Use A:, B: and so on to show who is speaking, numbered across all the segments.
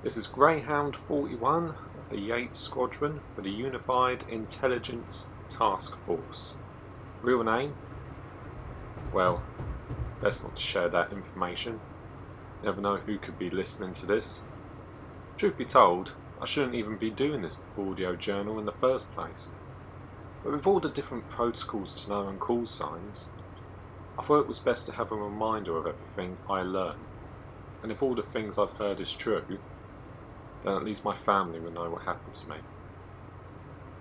A: This is Greyhound 41 of the Yates Squadron for the Unified Intelligence Task Force. Real name? Well, best not to share that information. Never know who could be listening to this. Truth be told, I shouldn't even be doing this audio journal in the first place. But with all the different protocols to know and call signs, I thought it was best to have a reminder of everything I learn. And if all the things I've heard is true, then at least my family will know what happened to me.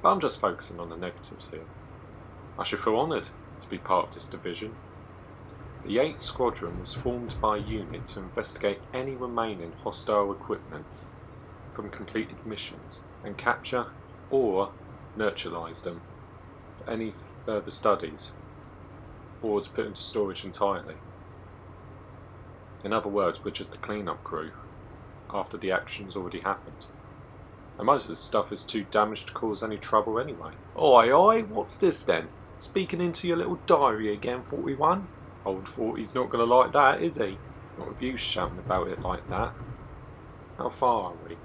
A: But I'm just focusing on the negatives here. I should feel honoured to be part of this division. The Yates Squadron was formed by a unit to investigate any remaining hostile equipment from completed missions and capture or neutralise them for any further studies, or to put into storage entirely. In other words, we're just a clean-up crew after the action's already happened. And most of the stuff is too damaged to cause any trouble anyway. Oi, what's this then? Speaking into your little diary again, 41? Old 40's not going to like that, is he? Not with you shouting about it like that. How far are we?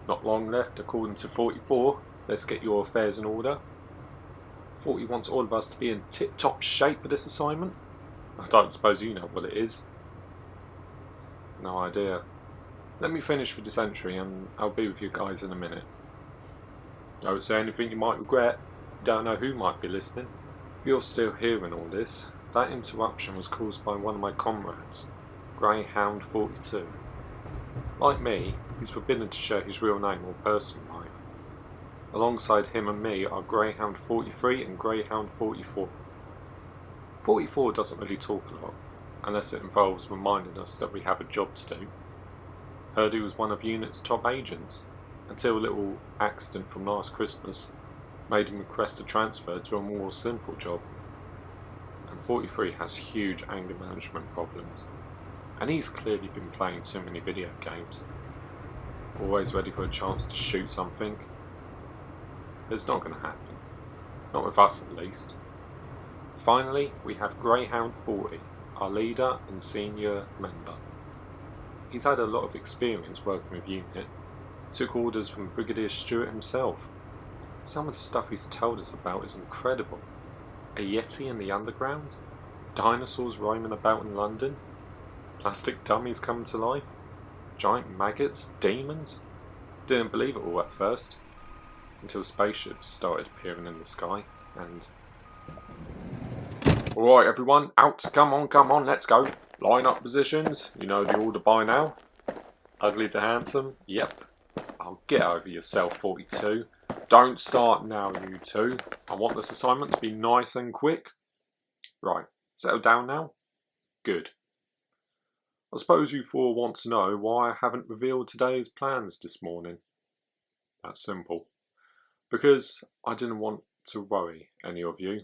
A: Not long left according to 44. Let's get your affairs in order. 40 wants all of us to be in tip-top shape for this assignment. I don't suppose you know what it is. No idea. Let me finish with this entry and I'll be with you guys in a minute. Don't say anything you might regret. You don't know who might be listening. If you're still hearing all this, that interruption was caused by one of my comrades, Greyhound 42. Like me, he's forbidden to share his real name or personal life. Alongside him and me are Greyhound 43 and Greyhound 44. 44 doesn't really talk a lot, unless it involves reminding us that we have a job to do. Heard he was one of Unit's top agents, until a little accident from last Christmas made him request a transfer to a more simple job. And 43 has huge anger management problems, and he's clearly been playing too many video games. Always ready for a chance to shoot something. It's not going to happen. Not with us at least. Finally, we have Greyhound 40, our leader and senior member. He's had a lot of experience working with Unit, took orders from Brigadier Stewart himself. Some of the stuff he's told us about is incredible. A Yeti in the underground, dinosaurs roaming about in London, plastic dummies coming to life, giant maggots, demons. Didn't believe it all at first, until spaceships started appearing in the sky and... Alright everyone, out, come on, let's go. Line up positions, you know the order by now. Ugly to handsome, yep. I'll get over yourself, 42. Don't start now, you two. I want this assignment to be nice and quick. Right, settle down now? Good. I suppose you four want to know why I haven't revealed today's plans this morning. That's simple. Because I didn't want to worry any of you.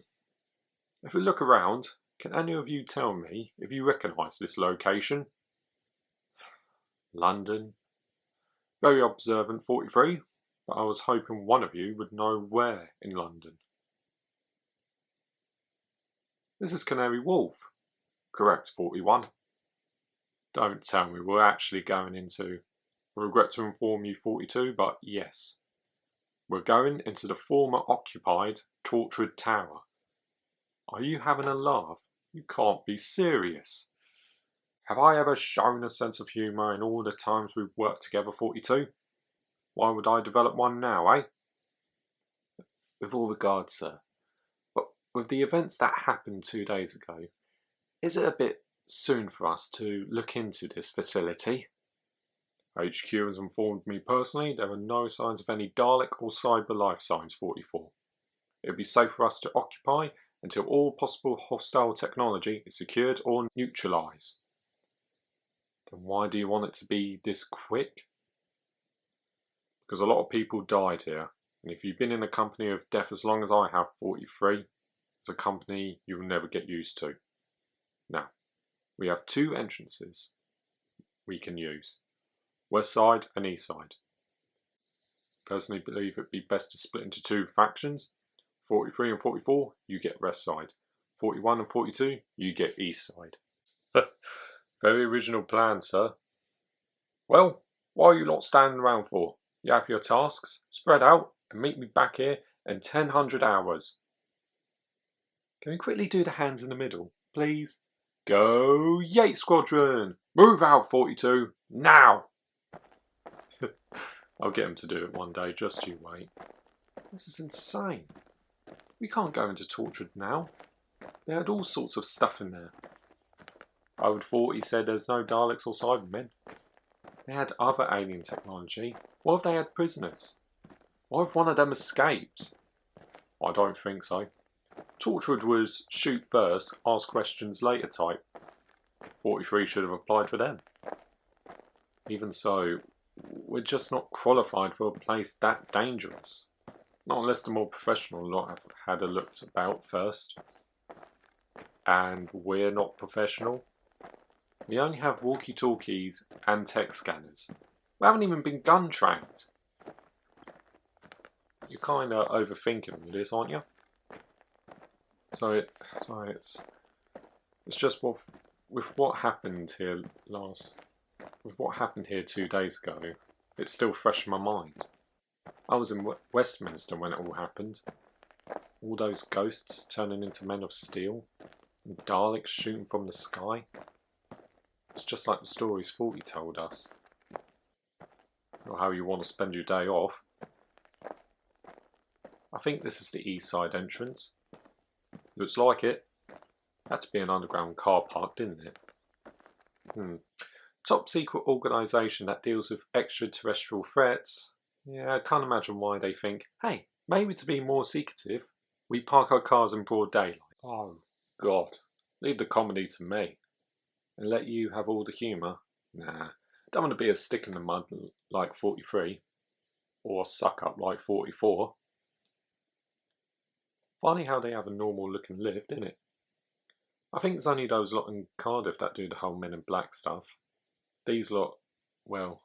A: If we look around, can any of you tell me if you recognise this location? London. Very observant, 43, but I was hoping one of you would know where in London. This is Canary Wharf. Correct, 41. Don't tell me we're actually going into... I regret to inform you, 42, but yes. We're going into the former occupied Torchwood Tower. Are you having a laugh? You can't be serious. Have I ever shown a sense of humour in all the times we've worked together, 42? Why would I develop one now, eh? With all regard, sir. But with the events that happened 2 days ago, is it a bit soon for us to look into this facility? HQ has informed me personally there are no signs of any Dalek or cyber life signs, 44. It would be safe for us to occupy until all possible hostile technology is secured or neutralised. Then why do you want it to be this quick? Because a lot of people died here, and if you've been in a company of death as long as I have, 43, it's a company you will never get used to. Now, we have 2 entrances we can use, west side and east side. Personally believe it'd be best to split into 2 factions. 43 and 44, you get west side. 41 and 42, you get east side. Very original plan, sir. Well, What are you lot standing around for? You have your tasks, spread out, and meet me back here in 1000 hours. Can we quickly do the hands in the middle, please? Go Yates Squadron! Move out, 42, now! I'll get him to do it one day, just you wait. This is insane. We can't go into Torchwood now. They had all sorts of stuff in there. Old 40 said there's no Daleks or Cybermen. They had other alien technology. What if they had prisoners? What if one of them escaped? I don't think so. Torchwood was shoot first, ask questions later type. 43 should have applied for them. Even so, we're just not qualified for a place that dangerous. Not unless the more professional lot have had a look about first. And we're not professional. We only have walkie-talkies and tech scanners. We haven't even been gun trained. You're kind of overthinking this, aren't you? So it's just with what happened here 2 days ago. It's still fresh in my mind. I was in Westminster when it all happened. All those ghosts turning into men of steel, and Daleks shooting from the sky. It's just like the stories 40 told us. Or how you want to spend your day off. I think this is the east side entrance. Looks like it. Had to be an underground car park, didn't it? Top secret organisation that deals with extraterrestrial threats. Yeah, I can't imagine why they think, hey, maybe to be more secretive, we park our cars in broad daylight. Oh, God. Leave the comedy to me. And let you have all the humour. Nah, don't want to be a stick in the mud like 43. Or suck up like 44. Funny how they have a normal looking lift, isn't it? I think it's only those lot in Cardiff that do the whole Men in Black stuff. These lot, well,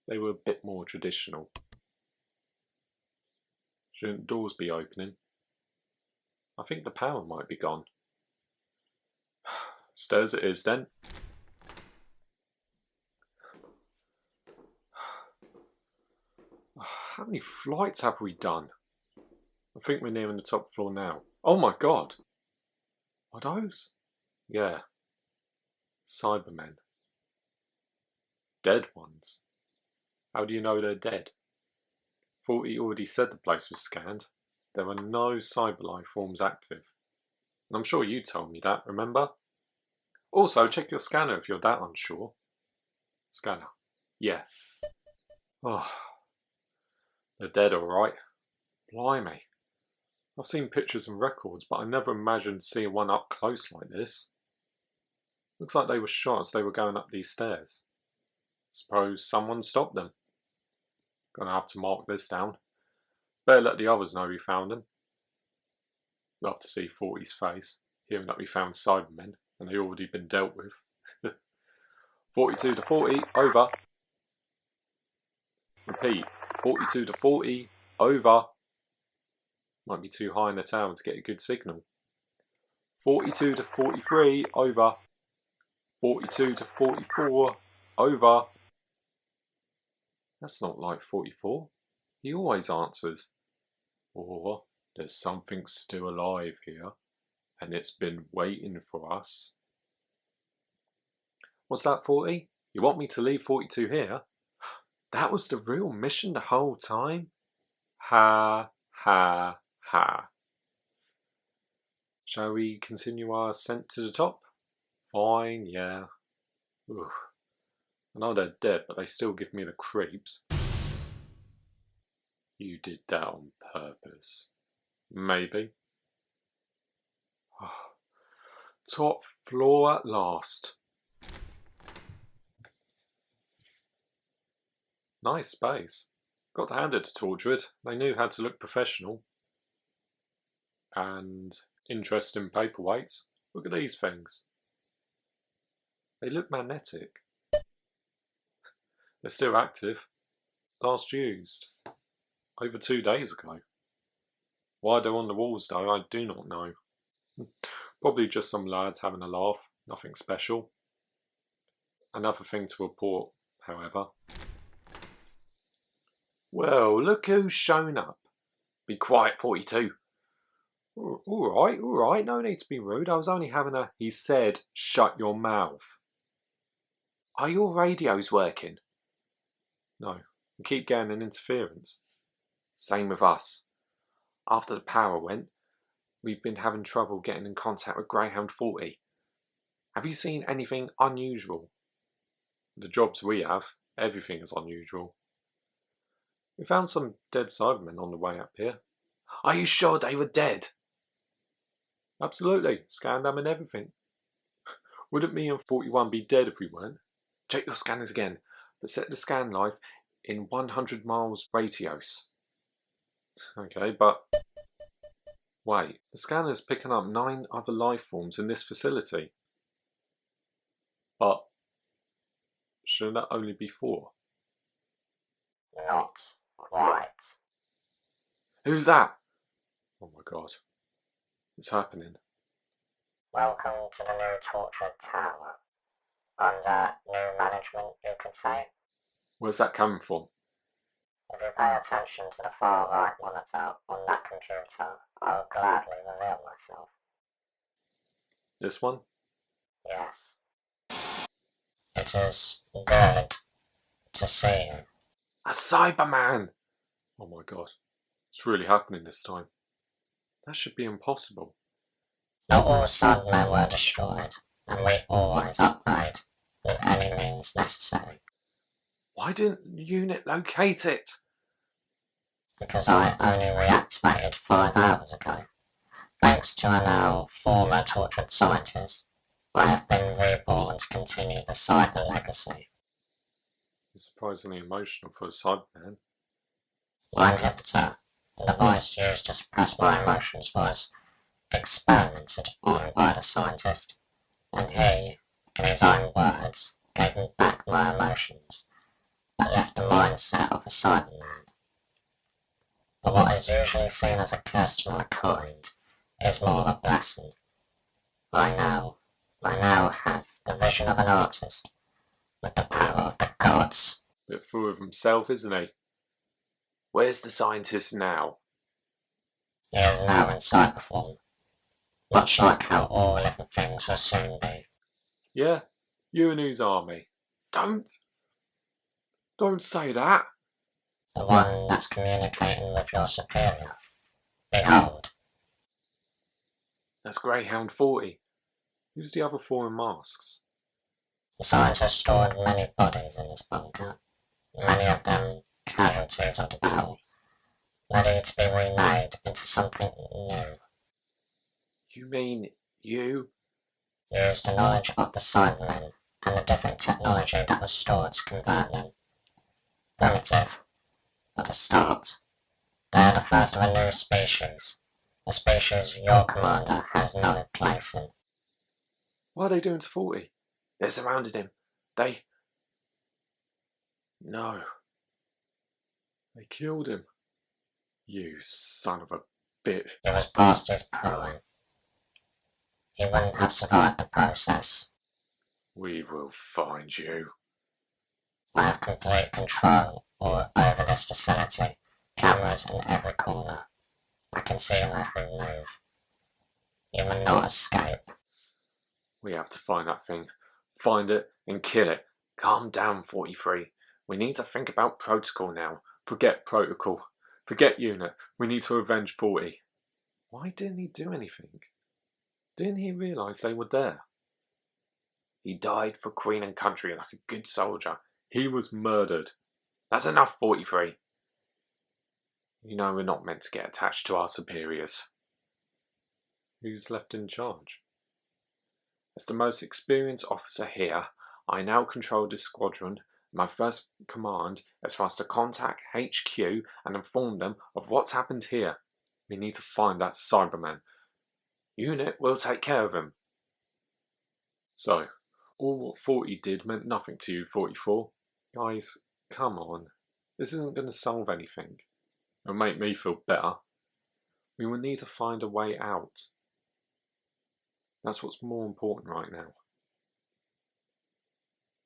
A: they were a bit more traditional. Shouldn't doors be opening? I think the power might be gone. Stairs it is then. How many flights have we done? I think we're nearing the top floor now. Oh my God! Are those? Yeah. Cybermen. Dead ones. How do you know they're dead? 40 already said the place was scanned. There were no cyber life forms active. And I'm sure you told me that, remember? Also, check your scanner if you're that unsure. Scanner. Yeah. Oh. They're dead, alright. Blimey. I've seen pictures and records, but I never imagined seeing one up close like this. Looks like they were shot as they were going up these stairs. Suppose someone stopped them. Gonna have to mark this down. Better let the others know we found them. Love to see 40's face, hearing that we found Cybermen, and they already been dealt with. 42 to 40, over. Repeat, 42 to 40, over. Might be too high in the tower to get a good signal. 42 to 43, over. 42 to 44, over. That's not like 44. He always answers. Or, there's something still alive here, and it's been waiting for us. What's that, 40? You want me to leave 42 here? That was the real mission the whole time? Ha, ha, ha. Shall we continue our ascent to the top? Fine, yeah. Ugh. I know they're dead, but they still give me the creeps. You did that on purpose. Maybe. Top floor at last. Nice space. Got to hand it to Torchwood. They knew how to look professional. And interesting paperweights. Look at these things. They look magnetic. They're still active. Last used over 2 days ago. Why they're on the walls though, I do not know. Probably just some lads having a laugh, nothing special. Another thing to report, however. Well, look who's shown up. Be quiet, 42. All right, no need to be rude. I was only having a... He said, shut your mouth. Are your radios working? No, we keep getting an interference. Same with us. After the power went, we've been having trouble getting in contact with Greyhound 40. Have you seen anything unusual? The jobs we have, everything is unusual. We found some dead Cybermen on the way up here. Are you sure they were dead? Absolutely, scanned them and everything. Wouldn't me and 41 be dead if we weren't? Check your scanners again, but set the scan life in 100 miles radius. Okay, but... Wait, the scanner's picking up 9 other life forms in this facility. But... shouldn't that only be 4?
B: Not quite.
A: Who's that? Oh my god. It's happening.
B: Welcome to the new Torchwood Tower. Under new management, you could say.
A: Where's that coming from?
B: If you pay attention to the far right monitor on that computer, I will gladly reveal myself.
A: This one?
B: Yes. It is good to see you.
A: A Cyberman! Oh my god. It's really happening this time. That should be impossible.
B: Not all Cybermen were destroyed, and we always upgrade through any means necessary.
A: Why didn't the unit locate it?
B: Because I only reactivated 5 hours ago. Thanks to a now former tortured scientist, I have been reborn to continue the cyber legacy.
A: It's surprisingly emotional for a Cyberman.
B: My inhibitor, and the voice used to suppress my emotions, was experimented on by the scientist, and he, in his own words, gave me back my emotions, but left the mindset of a Cyberman. But what is usually seen as a curse to my kind is more of a blessing. I now have the vision of an artist, with the power of the gods.
A: Bit full of himself, isn't he? Where's the scientist now?
B: He is now in cyber form, much like how all living things will soon be.
A: Yeah? You and whose army? Don't say that.
B: The one that's communicating with your superior. Behold.
A: That's Greyhound 40. Who's the other 4 in masks?
B: The scientist stored many bodies in this bunker, many of them casualties of the battle, ready to be remade into something new.
A: You mean you?
B: Use the knowledge of the Cybermen and the different technology that was stored to convert them. Primitive, but a start. They are the first of a new species, a species your commander has no place in.
A: What are they doing to 40? They surrounded him. No. They killed him. You son of a bitch.
B: He was past his prime. He wouldn't have survived the process.
A: We will find you.
B: I have complete control over this facility, cameras in every corner. I can see your every move. You will not escape.
A: We have to find that thing. Find it and kill it. Calm down, 43. We need to think about protocol now. Forget protocol. Forget unit. We need to avenge 40. Why didn't he do anything? Didn't he realise they were there? He died for Queen and country like a good soldier. He was murdered. That's enough, 43. You know we're not meant to get attached to our superiors. Who's left in charge? As the most experienced officer here, I now control this squadron. My first command is for us to contact HQ and inform them of what's happened here. We need to find that Cyberman. Unit will take care of him. So, all what 40 did meant nothing to you, 44. Guys, come on. This isn't going to solve anything. It'll make me feel better. We will need to find a way out. That's what's more important right now.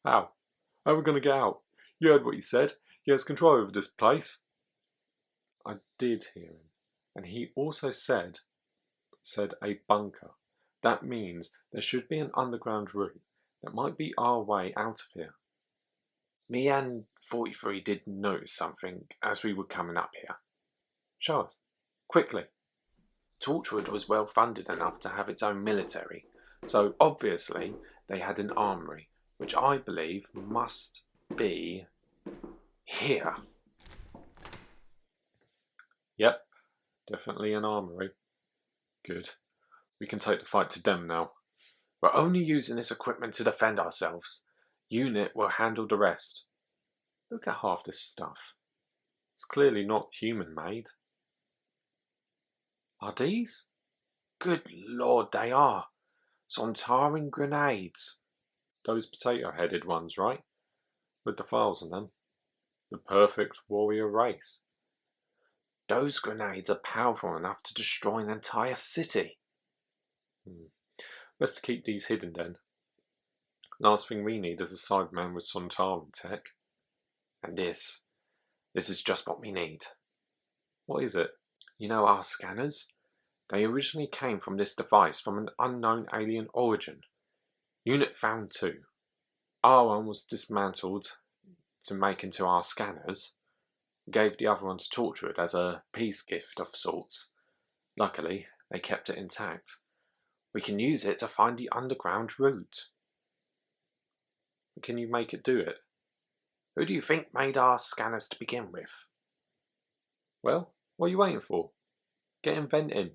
A: How? How are we going to get out? You heard what he said. He has control over this place. I did hear him. And he also said a bunker. That means there should be an underground route that might be our way out of here. Me and 43 did notice something as we were coming up here. Show us. Quickly. Torchwood was well funded enough to have its own military, so obviously they had an armory, which I believe must be here. Yep, definitely an armory. Good. We can take the fight to them now. We're only using this equipment to defend ourselves. Unit will handle the rest. Look at half this stuff. It's clearly not human-made. Are these? Good Lord, they are. Sontaran grenades. Those potato-headed ones, right? With the files on them. The perfect warrior race. Those grenades are powerful enough to destroy an entire city. Best to keep these hidden then. Last thing we need is a sideman with Sontaran tech. And this is just what we need. What is it? You know our scanners? They originally came from this device from an unknown alien origin. Unit found two. Our one was dismantled to make into our scanners. Gave the other one to Torchwood as a peace gift of sorts. Luckily, they kept it intact. We can use it to find the underground route. Can you make it do it? Who do you think made our scanners to begin with? Well, what are you waiting for? Get inventing.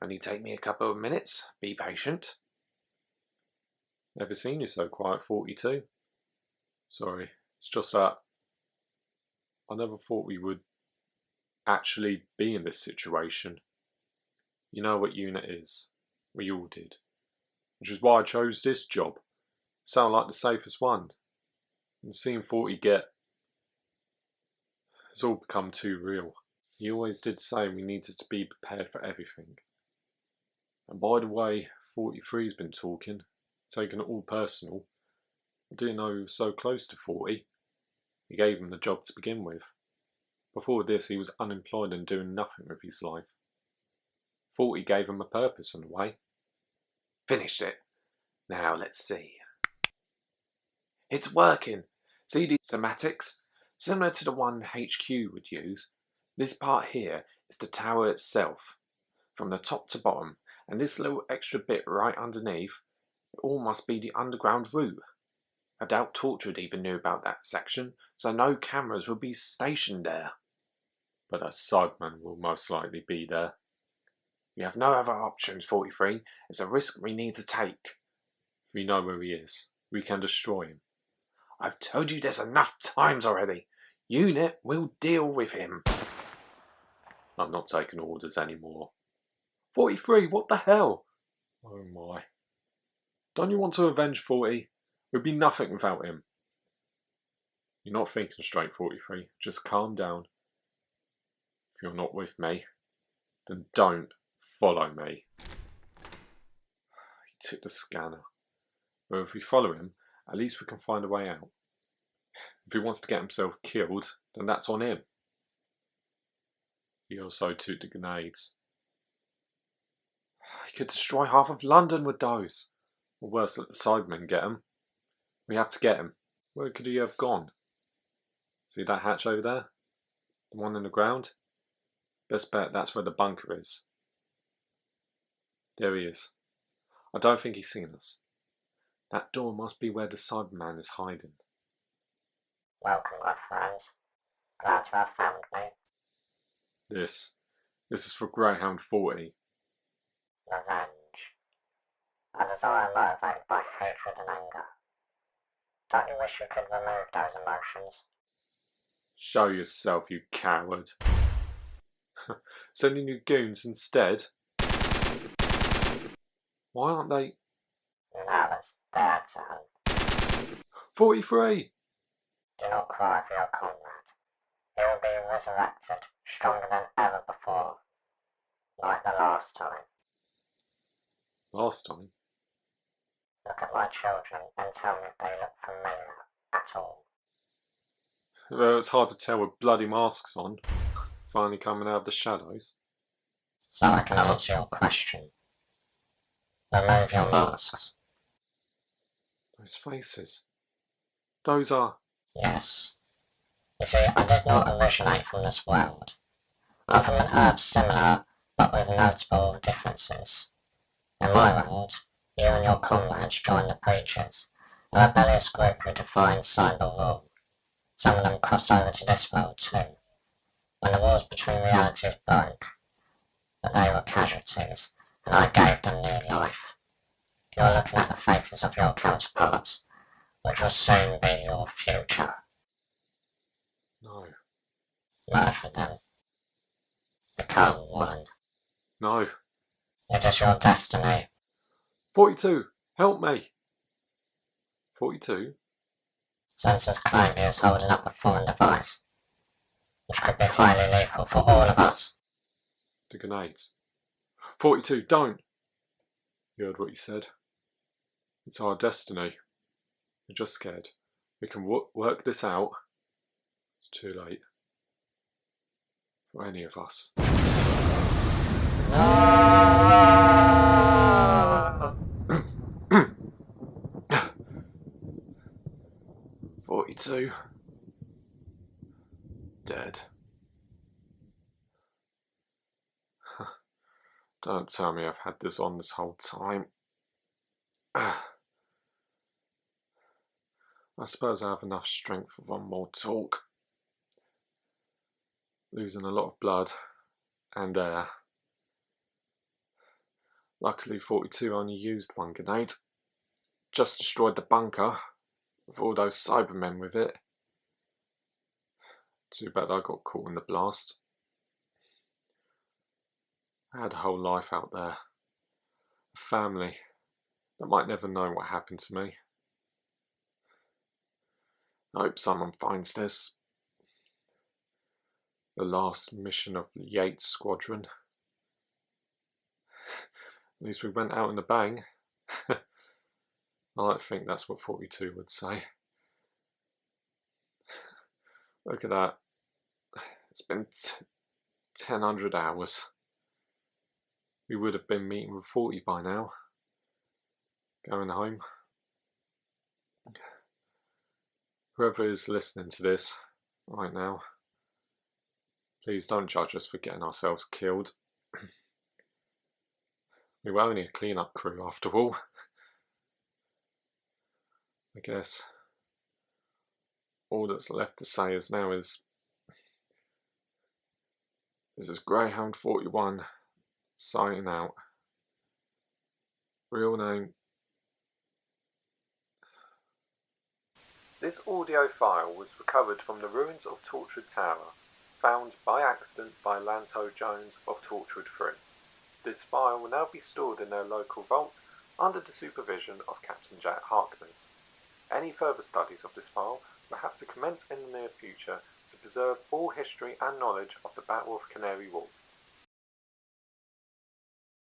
A: Only take me a couple of minutes. Be patient. Never seen you so quiet, 42. Sorry, it's just that I never thought we would actually be in this situation. You know what unit is. We all did. Which is why I chose this job. Sound like the safest one. And seeing 40 get... It's all become too real. He always did say we needed to be prepared for everything. And by the way, 43's been talking, taking it all personal. I didn't know he was so close to 40. He gave him the job to begin with. Before this, he was unemployed and doing nothing with his life. 40 gave him a purpose in a way. Finished it. Now let's see. It's working. See these schematics? Similar to the one HQ would use. This part here is the tower itself, from the top to bottom, and this little extra bit right underneath, it all must be the underground route. I doubt Torchwood even knew about that section, so no cameras will be stationed there. But a sideman will most likely be there. We have no other options, 43. It's a risk we need to take. If we know where he is, we can destroy him. I've told you this enough times already. Unit will deal with him. I'm not taking orders anymore. 43, what the hell? Oh my. Don't you want to avenge 40? We'd be nothing without him. You're not thinking straight, 43. Just calm down. If you're not with me, then don't follow me. He took the scanner. But if we follow him, at least we can find a way out. If he wants to get himself killed, then that's on him. He also took the grenades. He could destroy half of London with those. Or worse, let the sidemen get him. We have to get him. Where could he have gone? See that hatch over there? The one in the ground? Best bet that's where the bunker is. There he is. I don't think he's seen us. That door must be where the sideman is hiding.
B: Welcome, my friends. Glad to have found me.
A: This is for Greyhound 40.
B: Revenge. A desire motivated by hatred and anger. Don't you wish you could remove those emotions?
A: Show yourself, you coward. Sending you goons instead? Why aren't they...
B: Now it's their turn.
A: 43!
B: Do not cry for your comrade. He will be resurrected, stronger than ever before. Like the last time.
A: Last time?
B: Look at my children and tell me if they look familiar at all.
A: It's hard to tell with bloody masks on. Finally coming out of the shadows.
B: So I can answer your question. Remove your masks.
A: Those faces. Those are...
B: Yes. You see, I did not originate from this world. I'm from an Earth similar, but with notable differences. In my world, you and your comrades joined the Preachers, a rebellious group who defied cyber rule. Some of them crossed over to this world too. When the wars between realities broke, but they were casualties, and I gave them new life. You're looking at the faces of your counterparts, which will soon be your future.
A: No.
B: Merge with them. Become one.
A: No.
B: It is your destiny.
A: 42! Help me! 42?
B: Sensors claim he is holding up a foreign device, which could be highly lethal for all of us.
A: The grenades. 42, don't! You heard what he said. It's our destiny. We're just scared. We can work this out. It's too late. For any of us.
B: No!
A: 42. Dead. Don't tell me I've had this on this whole time. I suppose I have enough strength for one more talk. Losing a lot of blood and air. Luckily 42 only used one grenade. Just destroyed the bunker with all those Cybermen with it. Too bad I got caught in the blast. I had a whole life out there. A family that might never know what happened to me. I hope someone finds this. The last mission of the Yates Squadron. At least we went out in a bang. I like to think that's what 42 would say. Look at that. It's been 1000 hours. We would have been meeting with 40 by now. Going home. Whoever is listening to this right now, please don't judge us for getting ourselves killed. We were only a clean-up crew after all. I guess all that's left to say is now is this is Greyhound 41 signing out. Real name. This audio file was recovered from the ruins of Torchwood Tower, found by accident by Lanto Jones of Torchwood 3. This file will now be stored in their local vault under the supervision of Captain Jack Harkness. Any further studies of this file will have to commence in the near future to preserve all history and knowledge of the Battle of Canary Wharf.